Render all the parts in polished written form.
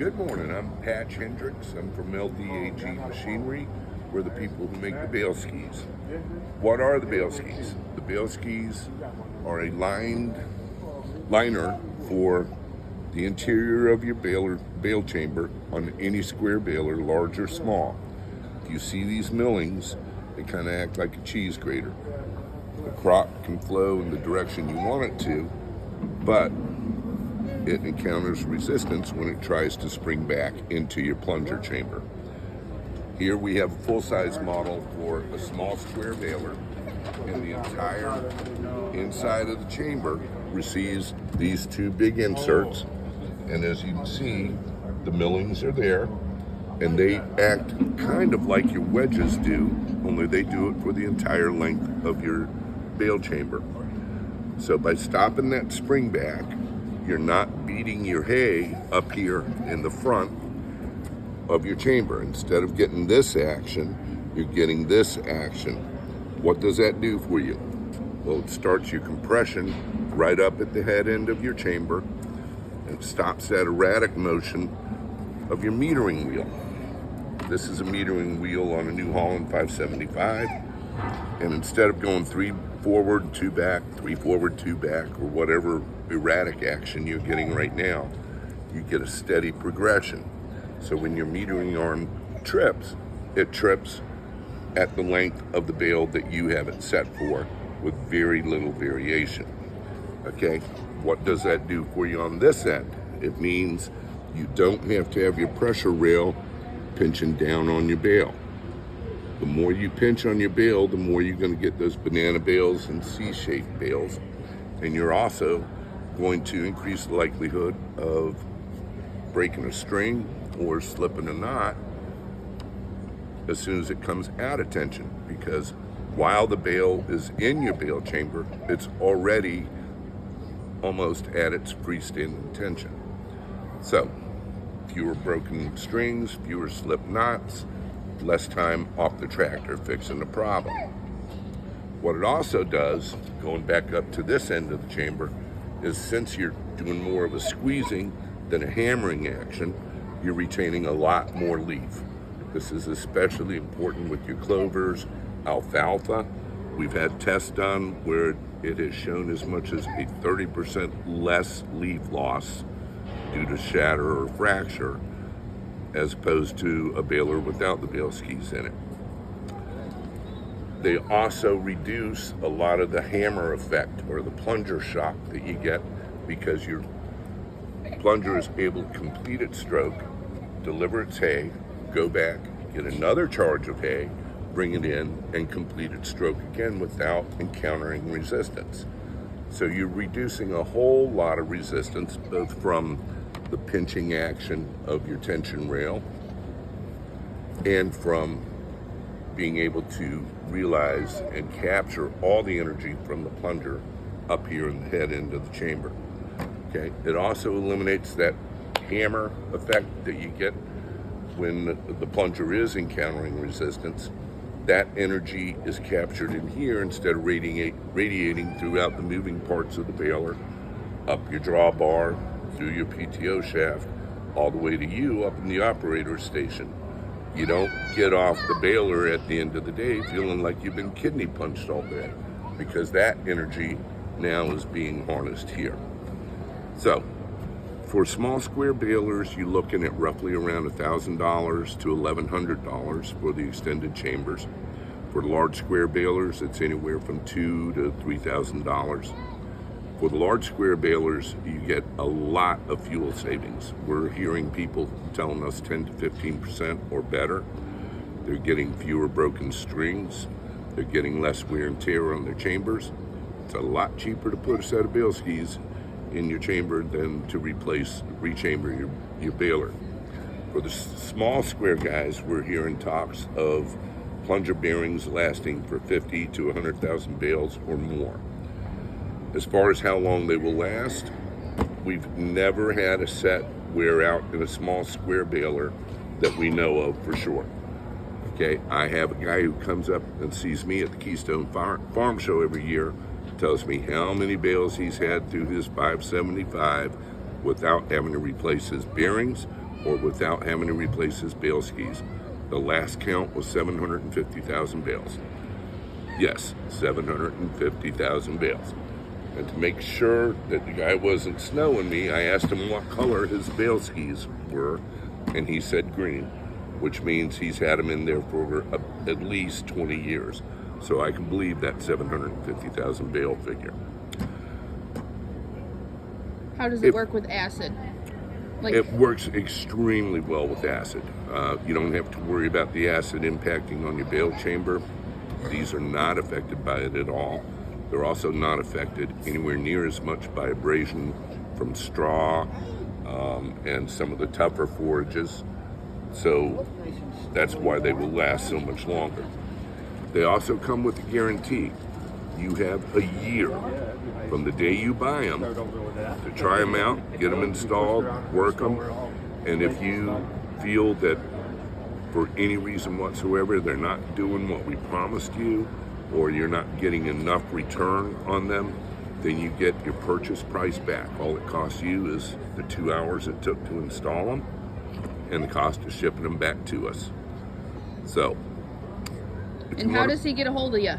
Good morning. I'm Patch Hendricks. I'm from LDAG Machinery. We're the people who make the Bale skis. What are the Bale skis? The Bale skis are a liner for the interior of your bale chamber on any square baler, large or small. If you see these millings, they kind of act like a cheese grater. The crop can flow in the direction you want it to, but it encounters resistance when it tries to spring back into your plunger chamber. Here we have a full-size model for a small square baler, and the entire inside of the chamber receives these two big inserts, and as you can see, the millings are there, and they act kind of like your wedges do, only they do it for the entire length of your bale chamber. So by stopping that spring back, you're not beating your hay up here in the front of your chamber. Instead of getting this action, you're getting this action. What does that do for you? Well, it starts your compression right up at the head end of your chamber and stops that erratic motion of your metering wheel. This is a metering wheel on a New Holland 575, and instead of going 3 forward, 2 back, 3 forward, 2 back, or whatever erratic action you're getting right now, you get a steady progression. So when your metering arm trips, it trips at the length of the bale that you have it set for with very little variation. Okay, what does that do for you on this end? It means you don't have to have your pressure rail pinching down on your bale. The more you pinch on your bale, the more you're going to get those banana bales and C-shaped bales. And you're also going to increase the likelihood of breaking a string or slipping a knot as soon as it comes out of tension, because while the bale is in your bale chamber, it's already almost at its freestanding tension. So fewer broken strings, fewer slip knots, less time off the tractor fixing the problem. What it also does, going back up to this end of the chamber, is since you're doing more of a squeezing than a hammering action, you're retaining a lot more leaf. This is especially important with your clovers, alfalfa. We've had tests done where it has shown as much as a 30% less leaf loss due to shatter or fracture, as opposed to a baler without the bale skis in it. They also reduce a lot of the hammer effect or the plunger shock that you get, because your plunger is able to complete its stroke, deliver its hay, go back, get another charge of hay, bring it in, and complete its stroke again without encountering resistance. So you're reducing a whole lot of resistance, both from the pinching action of your tension rail and from being able to realize and capture all the energy from the plunger up here in the head end of the chamber. Okay, it also eliminates that hammer effect that you get when the plunger is encountering resistance. That energy is captured in here instead of radiating throughout the moving parts of the baler, up your drawbar, through your PTO shaft, all the way to you up in the operator station. You don't get off the baler at the end of the day feeling like you've been kidney punched all day, because that energy now is being harnessed here. So for small square balers, you're looking at roughly around $1,000 to $1,100 for the extended chambers. For large square balers, it's anywhere from $2,000 to $3,000. For the large square balers, you get a lot of fuel savings. We're hearing people telling us 10 to 15% or better. They're getting fewer broken strings. They're getting less wear and tear on their chambers. It's a lot cheaper to put a set of bale skis in your chamber than to rechamber your baler. For the small square guys, we're hearing talks of plunger bearings lasting for 50 to 100,000 bales or more. As far as how long they will last, we've never had a set wear out in a small square baler that we know of for sure. Okay, I have a guy who comes up and sees me at the Keystone Farm Show every year, tells me how many bales he's had through his 575 without having to replace his bearings or without having to replace his bale skis. The last count was 750,000 bales. Yes, 750,000 bales. And to make sure that the guy wasn't snowing me, I asked him what color his bale skis were, and he said green, which means he's had them in there for at least 20 years. So I can believe that 750,000 bale figure. How does it work with acid? It works extremely well with acid. You don't have to worry about the acid impacting on your bale chamber. These are not affected by it at all. They're also not affected anywhere near as much by abrasion from straw and some of the tougher forages. So that's why they will last so much longer. They also come with a guarantee. You have a year from the day you buy them to try them out, get them installed, work them, and if you feel that for any reason whatsoever they're not doing what we promised you, or you're not getting enough return on them, then you get your purchase price back. All it costs you is the 2 hours it took to install them and the cost of shipping them back to us. So, and how does he get a hold of you?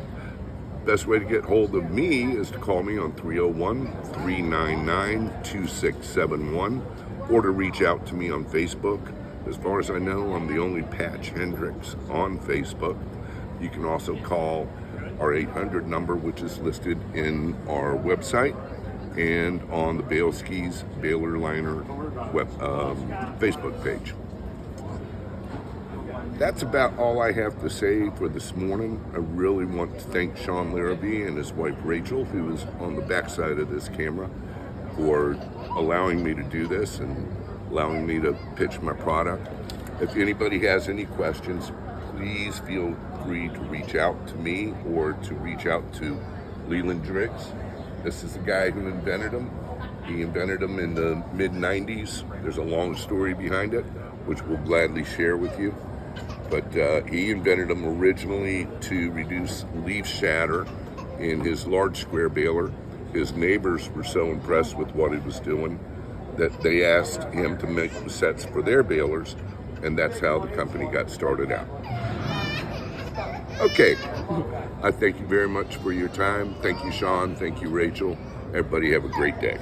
Best way to get hold of me is to call me on 301-399-2671 or to reach out to me on Facebook. As far as I know, I'm the only Patch Hendricks on Facebook. You can also call our 800 number, which is listed in our website and on the Bale Skis Baler Liner Facebook page. That's about all I have to say for this morning. I really want to thank Sean Larrabee and his wife Rachel, who is on the backside of this camera, for allowing me to do this and allowing me to pitch my product. If anybody has any questions, please feel free to reach out to me or to reach out to Hendricks. This is the guy who invented them. He invented them in the mid-90s. There's a long story behind it, which we'll gladly share with you. But he invented them originally to reduce leaf shatter in his large square baler. His neighbors were so impressed with what he was doing that they asked him to make the sets for their balers, and that's how the company got started out. Okay, I thank you very much for your time. Thank you, Sean. Thank you, Rachel. Everybody have a great day.